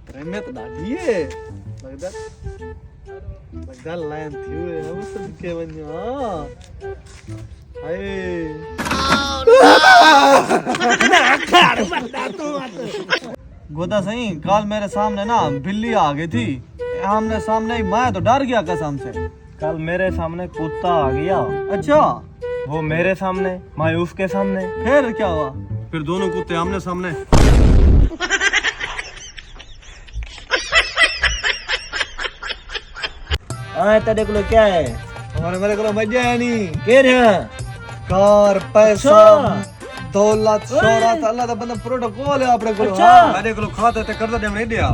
प्रेमियत ॾाढी है लगदा लाइन थी हुए हम सब के वञा हाय गोदा सही कल मेरे सामने ना बिल्ली आ गई थी हमने सामने ही मैं तो डर गया कसम से। कल मेरे सामने कुत्ता आ गया। अच्छा वो मेरे सामने, मैं उसके सामने। फिर क्या हुआ? फिर दोनों कुत्ते आमने सामने। हाँ तेरे को क्या है? हमारे मेरे को मजा है नहीं के रहा कार पैसा अच्छा। दौलत शोहरत अल्लाह दा बंदा प्रोटोकॉल है अपने को। अच्छा। मेरे को खाते ते करदा दे नहीं दिया।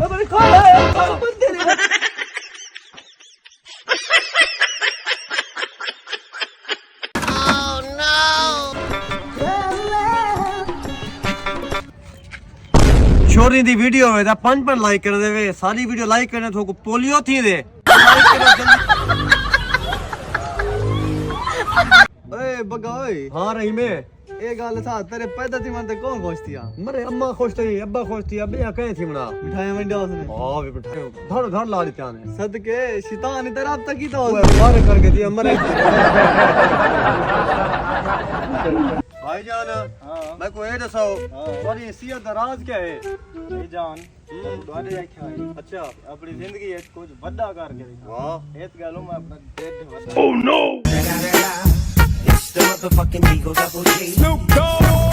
छोरी दी वीडियो में 5 लाइक कर देवे सारी वीडियो लाइक करने थोको पोलियो थी दे। ओए बगा ओए हां रही मैं ए गल था तेरे पैदा थी मन ते कौन खुश थिया? मरे अम्मा खुश थी अब्बा खुश थी अबे या कहे थी मना मिठाई मंडा उसने। हां भी मिठाई धड़ धड़ ला दिया ने सदके शैतान तेरा अब तक ही तो मार करके दिया मरे। भाईजान मैं को ए दसो तुम्हारी सीहत दा राज क्या है? भाईजान ਤੁਹਾਡੇ ਆਖਿਆ ਹੈ अच्छा ਆਪਣੀ ਜ਼ਿੰਦਗੀ ਵਿੱਚ ਕੁਝ ਵੱਡਾ ਕਰਕੇ ਦਿਖਾ। वाह ਇਸ ਗੱਲੋਂ ਮੈਂ ਆਪਣਾ ਦਿਲ ਵੱਡਾ। It's the motherfucking Eagle Double G. Snoop Dogg.